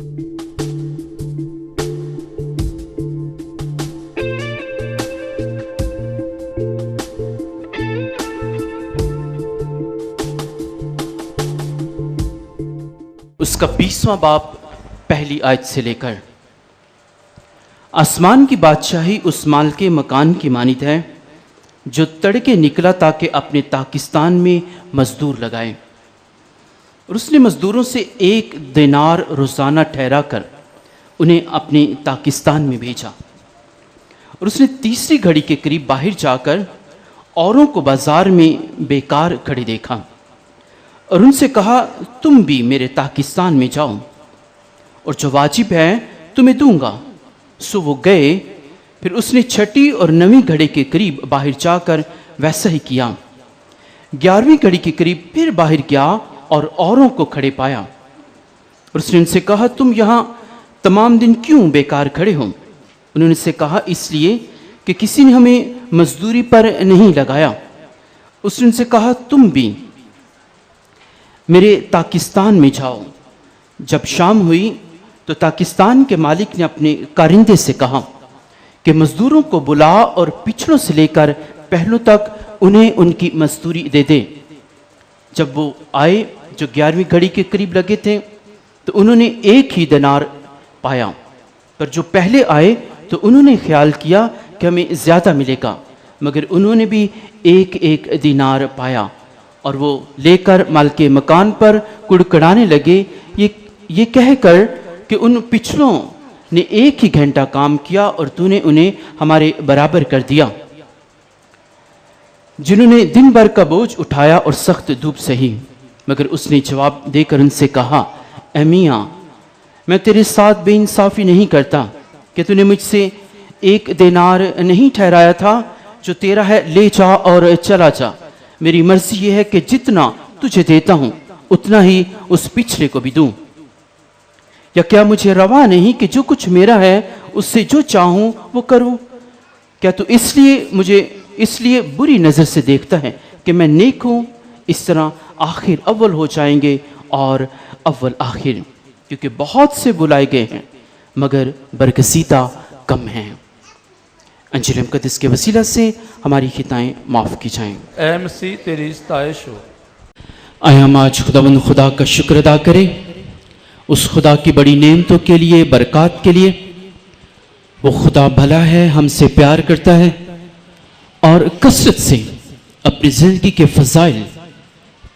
اس کا 20واں باب پہلی آیت سے لے کر۔ آسمان کی بادشاہی اس مالک مکان کی مانند ہے جو تڑکے نکلا تاکہ اپنے تاکستان میں مزدور لگائے، اور اس نے مزدوروں سے 1 دینار روزانہ ٹھہرا کر انہیں اپنے تاکستان میں بھیجا، اور اس نے تیسری گھڑی کے قریب باہر جا کر اوروں کو بازار میں بیکار کھڑے دیکھا اور ان سے کہا تم بھی میرے تاکستان میں جاؤ اور جو واجب ہے تمہیں دوں گا۔ سو وہ گئے۔ پھر اس نے 6 اور 9 گھڑی کے قریب باہر جا کر ویسا ہی کیا۔ 11ویں گھڑی کے قریب پھر باہر گیا اور اوروں کو کھڑے پایا، اور اس نے ان سے کہا تم یہاں تمام دن کیوں بیکار کھڑے ہو؟ انہوں نے سے کہا اس لیے کہ کسی نے ہمیں مزدوری پر نہیں لگایا۔ اس نے ان سے کہا تم بھی میرے تاکستان میں جاؤ۔ جب شام ہوئی تو تاکستان کے مالک نے اپنے کارندے سے کہا کہ مزدوروں کو بلا اور پچھلوں سے لے کر پہلوں تک انہیں ان کی مزدوری دے دے۔ جب وہ آئے جو 11ویں گھڑی کے قریب لگے تھے تو انہوں نے 1 ہی دینار پایا، پر جو پہلے آئے تو انہوں نے خیال کیا کہ ہمیں زیادہ ملے گا، مگر انہوں نے بھی 1 دینار پایا، اور وہ لے کر مالک مکان پر کڑکڑانے لگے یہ کہہ کر کہ ان پچھلوں نے 1 ہی گھنٹہ کام کیا اور تو نے انہیں ہمارے برابر کر دیا، جنہوں نے دن بھر کا بوجھ اٹھایا اور سخت دھوپ سہی۔ مگر اس نے جواب دے کر ان سے کہا اے میاں، میں تیرے ساتھ بے انصافی نہیں کرتا کہ تو نے مجھ سے 1 دینار نہیں ٹھہرایا تھا؟ جو تیرا ہے لے جا اور چلا جا۔ میری مرضی یہ ہے کہ جتنا تجھے دیتا ہوں اتنا ہی اس پچھلے کو بھی دوں۔ یا کیا مجھے روا نہیں کہ جو کچھ میرا ہے اس سے جو چاہوں وہ کروں؟ کیا تو اس لیے بری نظر سے دیکھتا ہے کہ میں نیک ہوں؟ اس طرح آخر اول ہو جائیں گے اور اول آخر، کیونکہ بہت سے بلائے گئے ہیں مگر برگزیدہ کم ہیں۔ انجیل مقدس کے وسیلہ سے ہماری خطائیں معاف کی جائیں۔ اے مسیح تیری ستائش ہو۔ آئے ہم آج خداوند خدا کا شکر ادا کریں اس خدا کی بڑی نعمتوں کے لیے، برکات کے لیے۔ وہ خدا بھلا ہے، ہم سے پیار کرتا ہے اور کثرت سے اپنی زندگی کے فضائل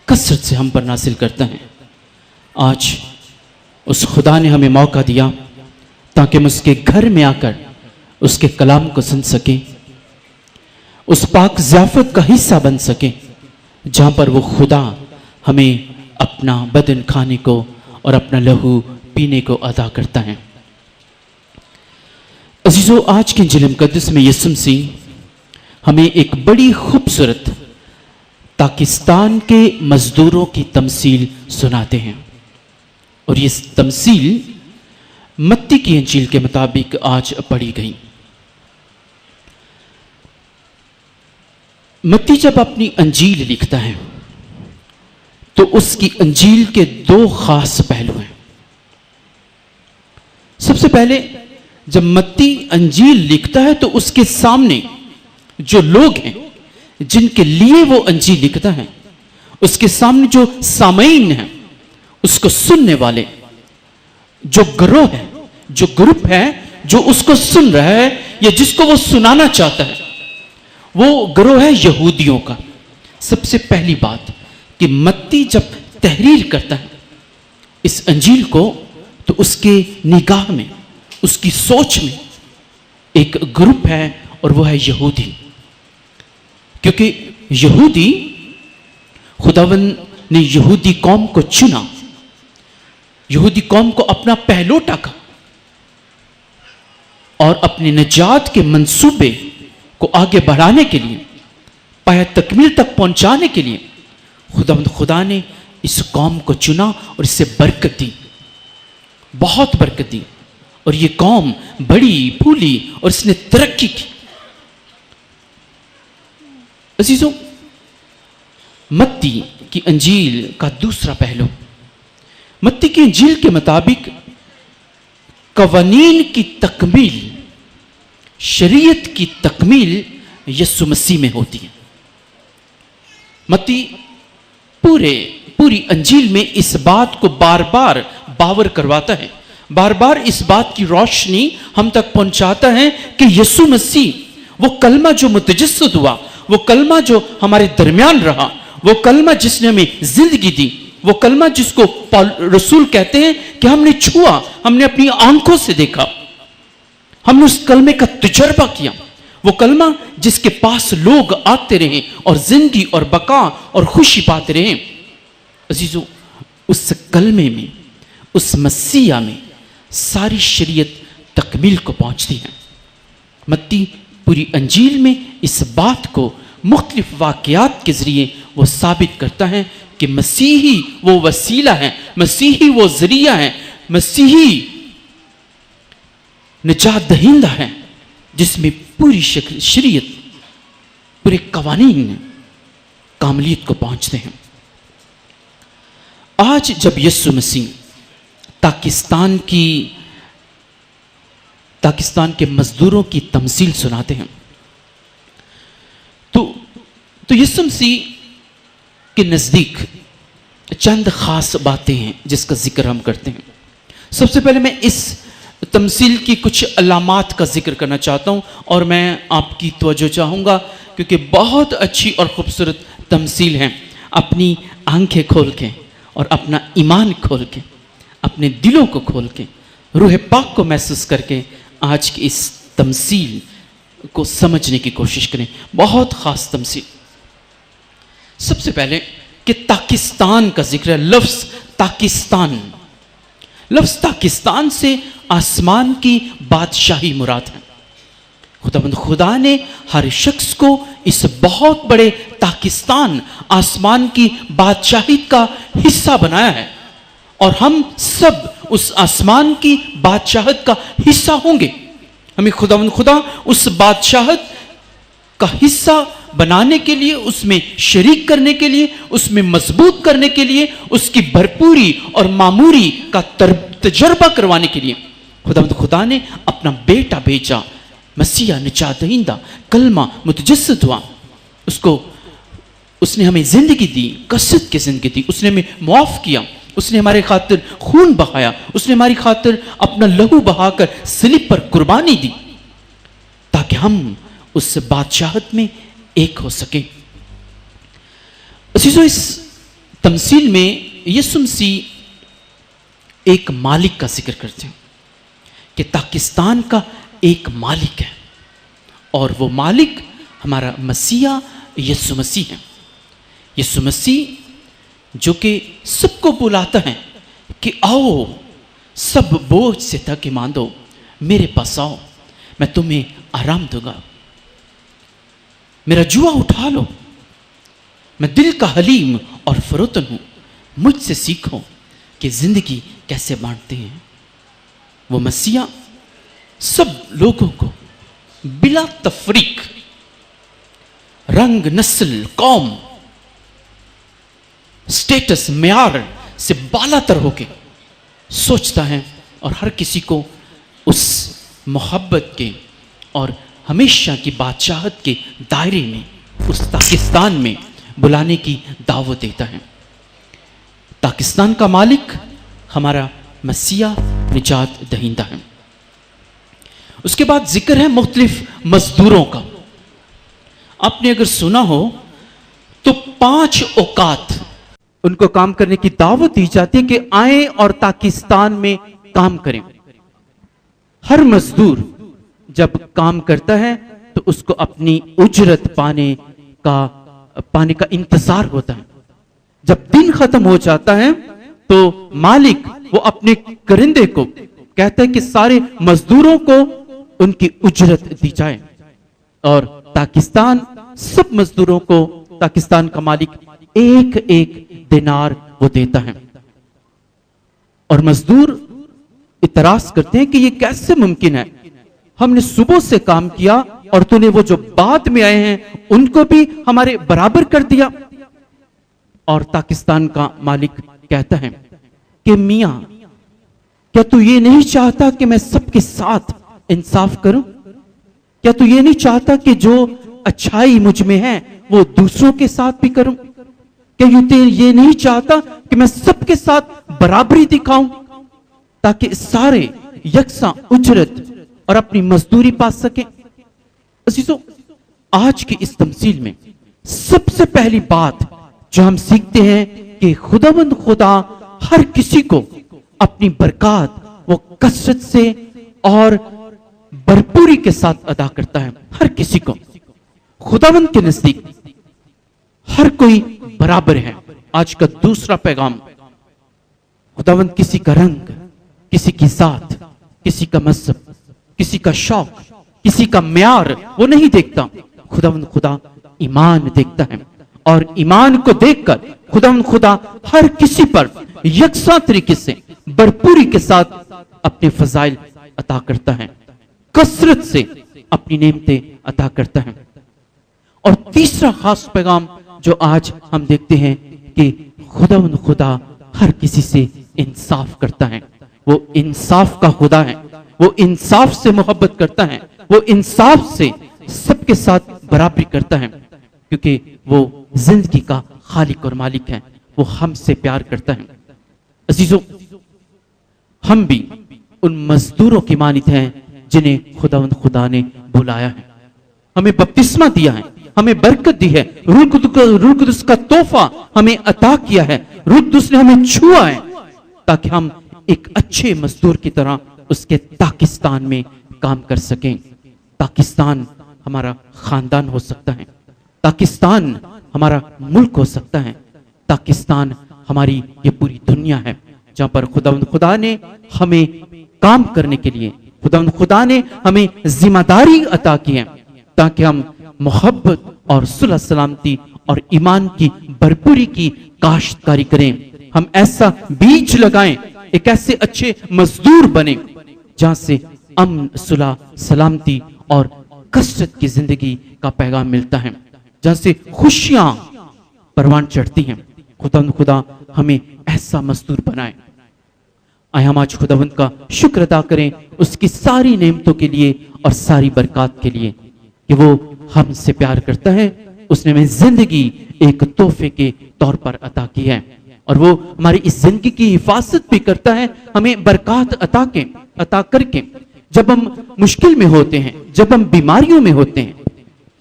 کثرت سے ہم پر نازل کرتا ہے۔ آج اس خدا نے ہمیں موقع دیا تاکہ ہم اس کے گھر میں آ کر اس کے کلام کو سن سکیں، اس پاک ضیافت کا حصہ بن سکیں جہاں پر وہ خدا ہمیں اپنا بدن کھانے کو اور اپنا لہو پینے کو عطا کرتا ہے۔ عزیزو، آج کے انجیل مقدس میں یسوع مسیح ہمیں ایک بڑی خوبصورت پاکستان کے مزدوروں کی تمثیل سناتے ہیں، اور یہ تمثیل متی کی انجیل کے مطابق آج پڑھی گئی۔ متی جب اپنی انجیل لکھتا ہے تو اس کی انجیل کے 2 خاص پہلو ہیں۔ سب سے پہلے جب متی انجیل لکھتا ہے تو اس کے سامنے جو لوگ ہیں جن کے لیے وہ انجیل لکھتا ہے، اس کے سامنے جو سامعین ہیں، اس کو سننے والے جو گروہ ہے، جو گروپ ہے جو اس کو سن رہا ہے یا جس کو وہ سنانا چاہتا ہے، وہ گروہ ہے یہودیوں کا۔ سب سے پہلی بات کہ متی جب تحریر کرتا ہے اس انجیل کو تو اس کے نگاہ میں، اس کی سوچ میں ایک گروپ ہے اور وہ ہے یہودی، کیونکہ یہودی خداوند نے یہودی قوم کو چنا، یہودی قوم کو اپنا پہلوٹا کا اور اپنے نجات کے منصوبے کو آگے بڑھانے کے لیے، پایا تکمیل تک پہنچانے کے لیے خدا نے اس قوم کو چنا اور اس سے برکت دی، بہت برکت دی، اور یہ قوم بڑی پھولی اور اس نے ترقی کی۔ عزیزوں، متی کی انجیل کا دوسرا پہلو، متی کی انجیل کے مطابق قوانین کی تکمیل، شریعت کی تکمیل یسوع مسیح میں ہوتی ہے۔ متی پوری انجیل میں اس بات کو بار بار باور کرواتا ہے، بار بار اس بات کی روشنی ہم تک پہنچاتا ہے کہ یسوع مسیح وہ کلمہ جو متجسد ہوا، وہ کلمہ جو ہمارے درمیان رہا، وہ کلمہ جس نے ہمیں زندگی دی، وہ کلمہ جس کو رسول کہتے ہیں کہ ہم نے چھوا، ہم نے اپنی آنکھوں سے دیکھا، ہم نے اس کلمے کا تجربہ کیا، وہ کلمہ جس کے پاس لوگ آتے رہے اور زندگی اور بقا اور خوشی پاتے رہے۔ عزیزو، اس کلمے میں، اس مسیح میں ساری شریعت تکمیل کو پہنچتی ہے۔ متی پوری انجیل میں اس بات کو مختلف واقعات کے ذریعے وہ ثابت کرتا ہے کہ مسیحی وہ وسیلہ ہے، مسیحی وہ ذریعہ ہے، مسیحی نجات دہندہ ہے جس میں پوری شریعت، پورے قوانین کاملیت کو پہنچتے ہیں۔ آج جب یسوع مسیح پاکستان کے مزدوروں کی تمثیل سناتے ہیں تو یسوع مسیح کے نزدیک چند خاص باتیں ہیں جس کا ذکر ہم کرتے ہیں۔ سب سے پہلے میں اس تمثیل کی کچھ علامات کا ذکر کرنا چاہتا ہوں اور میں آپ کی توجہ چاہوں گا کیونکہ بہت اچھی اور خوبصورت تمثیل ہے۔ اپنی آنکھیں کھول کے اور اپنا ایمان کھول کے، اپنے دلوں کو کھول کے، روح پاک کو محسوس کر کے آج کی اس تمثیل کو سمجھنے کی کوشش کریں۔ بہت خاص تمثیل۔ سب سے پہلے کہ پاکستان کا ذکر ہے، لفظ پاکستان، لفظ پاکستان سے آسمان کی بادشاہی مراد ہے۔ خدا نے ہر شخص کو اس بہت بڑے پاکستان، آسمان کی بادشاہی کا حصہ بنایا ہے اور ہم سب اس آسمان کی بادشاہت کا حصہ ہوں گے۔ ہمیں خدا اس بادشاہت کا حصہ بنانے کے لیے، اس میں شریک کرنے کے لیے، اس میں مضبوط کرنے کے لیے، اس کی بھرپوری اور معموری کا تجربہ کروانے کے لیے خدا نے اپنا بیٹا بھیجا، مسیح نجات دہندہ، کلمہ متجسد ہوا، اس نے ہمیں زندگی دی، کثرت کی زندگی دی، اس نے ہمیں معاف کیا، اس نے ہمارے خاطر خون بہایا، اس نے ہماری خاطر اپنا لہو بہا کر صلیب پر قربانی دی تاکہ ہم اس بادشاہت میں ایک ہو سکے۔ عزیزو، اس تمثیل میں یسوع مسیح ایک مالک کا ذکر کرتے ہیں کہ پاکستان کا ایک مالک ہے اور وہ مالک ہمارا مسیح یسوع مسیح ہے۔ یسوع مسیح جو کہ سب کو بلاتا ہے کہ آؤ سب بوجھ سے تھکے ماندو، میرے پاس آؤ، میں تمہیں آرام دوں گا، میرا جوا اٹھا لو، میں دل کا حلیم اور فروتن ہوں، مجھ سے سیکھو کہ زندگی کیسے بانٹتے ہیں۔ وہ مسیح سب لوگوں کو بلا تفریق، رنگ، نسل، قوم، سٹیٹس، معیار سے بالا تر ہو کے سوچتا ہے اور ہر کسی کو اس محبت کے اور ہمیشہ کی بادشاہت کے دائرے میں، اس پاکستان میں بلانے کی دعوت دیتا ہے۔ پاکستان کا مالک ہمارا مسیح نجات دہندہ ہے۔ اس کے بعد ذکر ہے مختلف مزدوروں کا۔ آپ نے اگر سنا ہو تو 5 اوقات ان کو کام کرنے کی دعوت دی جاتی ہے کہ آئیں اور پاکستان میں کام کریں۔ ہر مزدور جب کام کرتا ہے تو اس کو اپنی اجرت پانے کا انتظار ہوتا ہے۔ جب دن ختم ہو جاتا ہے تو مالک وہ اپنے کرندے کو کہتا ہے کہ سارے مزدوروں کو ان کی اجرت دی جائے، اور پاکستان سب مزدوروں کو پاکستان کا مالک ایک ایک دینار وہ دیتا ہے۔ اور مزدور اعتراض کرتے ہیں کہ یہ کیسے ممکن ہے، ہم نے صبح سے کام کیا اور تو نے وہ جو بعد میں آئے ہیں ان کو بھی ہمارے برابر کر دیا۔ اور پاکستان کا مالک کہتا ہے کہ میاں کیا تو یہ نہیں چاہتا کہ میں سب کے ساتھ انصاف کروں؟ کیا تو یہ نہیں چاہتا کہ جو اچھائی مجھ میں ہے وہ دوسروں کے ساتھ بھی کروں؟ کیا یہ نہیں چاہتا کہ میں سب کے ساتھ برابری دکھاؤں تاکہ سارے یکساں اجرت اور اپنی مزدوری پا سکیں؟ عزیزو، آج کی اس تمثیل میں سب سے پہلی بات جو ہم سیکھتے ہیں کہ خداوند خدا ہر کسی کو اپنی برکات وہ کثرت سے اور بھرپوری کے ساتھ ادا کرتا ہے۔ ہر کسی کو خداوند کے نزدیک ہر کوئی برابر ہے۔ آج کا دوسرا پیغام، خداوند کسی کا رنگ، کسی کی ذات، کسی کا مذہب، کسی کا شوق، کسی کا معیار وہ نہیں دیکھتا۔ خداوند خدا ایمان دیکھتا ہے، اور ایمان کو دیکھ کر خداوند خدا ہر کسی پر یکساں طریقے سے بھرپوری کے ساتھ اپنے فضائل عطا کرتا ہے، کثرت سے اپنی نعمتیں عطا کرتا ہے۔ اور تیسرا خاص پیغام جو آج ہم دیکھتے ہیں کہ خداوند خدا ہر کسی سے انصاف کرتا ہے۔ وہ انصاف کا خدا ہے، وہ انصاف سے محبت کرتا ہے، وہ انصاف سے سب کے ساتھ برابری کرتا ہے، کیونکہ وہ زندگی کا خالق اور مالک ہے۔ وہ ہم سے پیار کرتا ہے۔ عزیزو، ہم بھی ان مزدوروں کی مانند ہیں جنہیں خداوند خدا نے بلایا ہے، ہمیں بپتسمہ دیا ہے، ہمیں برکت دی ہے، روح قدس کا تحفہ ہمیں عطا کیا ہے، روح قدس نے ہمیں چھوا ہے تاکہ ہم ایک اچھے مزدور کی طرح اس کے پاکستان میں کام کر سکیں۔ پاکستان ہمارا خاندان ہو سکتا ہے، پاکستان ہمارا ملک ہو سکتا ہے، پاکستان ہماری یہ پوری دنیا ہے جہاں پر خداوند خدا نے ہمیں کام کرنے کے لیے، خداوند خدا نے ہمیں ذمہ داری عطا کی ہے تاکہ ہم محبت اور صلح سلامتی اور ایمان کی بھرپوری کی کاشتکاری کریں۔ ہم ایسا بیج لگائیں، ایک ایسے اچھے مزدور بنیں جہاں سے امن، صلح سلامتی اور کثرت کی زندگی کا پیغام ملتا ہے، جہاں سے خوشیاں پروان چڑھتی ہیں۔ خداوند خدا ہمیں ایسا مزدور بنائے۔ آئے ہم آج خداوند کا شکر ادا کریں اس کی ساری نعمتوں کے لیے اور ساری برکات کے لیے کہ وہ ہم سے پیار کرتا ہے۔ اس نے ہمیں زندگی ایک تحفے کے طور پر عطا کی ہے، اور وہ ہماری اس زندگی کی حفاظت بھی کرتا ہے، ہمیں برکات عطا کر کے جب ہم مشکل میں ہوتے ہیں، جب ہم بیماریوں میں ہوتے ہیں،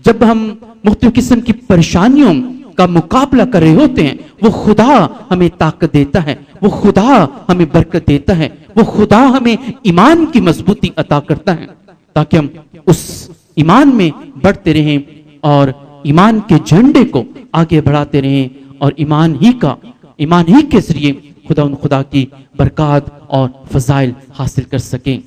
جب ہم مختلف قسم کی پریشانیوں کا مقابلہ کر رہے ہوتے ہیں، وہ خدا ہمیں طاقت دیتا ہے، وہ خدا ہمیں برکت دیتا ہے، وہ خدا ہمیں ایمان کی مضبوطی عطا کرتا ہے تاکہ ہم اس ایمان میں بڑھتے رہیں اور ایمان کے جھنڈے کو آگے بڑھاتے رہیں، اور ایمان ہی کے ذریعے خدا کی برکات اور فضائل حاصل کر سکیں۔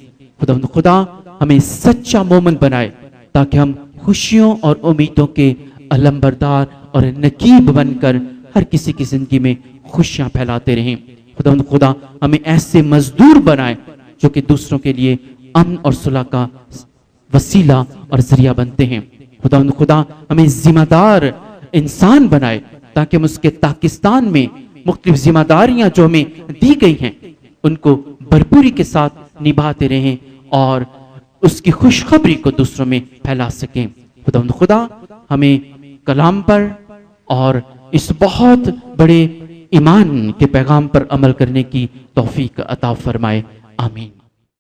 خدا ہمیں سچا مومن بنائے تاکہ ہم خوشیوں اور امیدوں کے علمبردار اور نقیب بن کر ہر کسی کی زندگی میں خوشیاں پھیلاتے رہیں۔ خدا ہمیں ایسے مزدور بنائے جو کہ دوسروں کے لیے امن اور صلح کا وسیلہ اور ذریعہ بنتے ہیں۔ خدا ہمیں ذمہ دار انسان بنائے تاکہ ہم اس کے پاکستان میں مختلف ذمہ داریاں جو ہمیں دی گئی ہیں ان کو بھرپوری کے ساتھ نبھاتے رہیں اور اس کی خوشخبری کو دوسروں میں پھیلا سکیں۔ خدا ہمیں کلام پر اور اس بہت بڑے ایمان کے پیغام پر عمل کرنے کی توفیق عطا فرمائے۔ آمین۔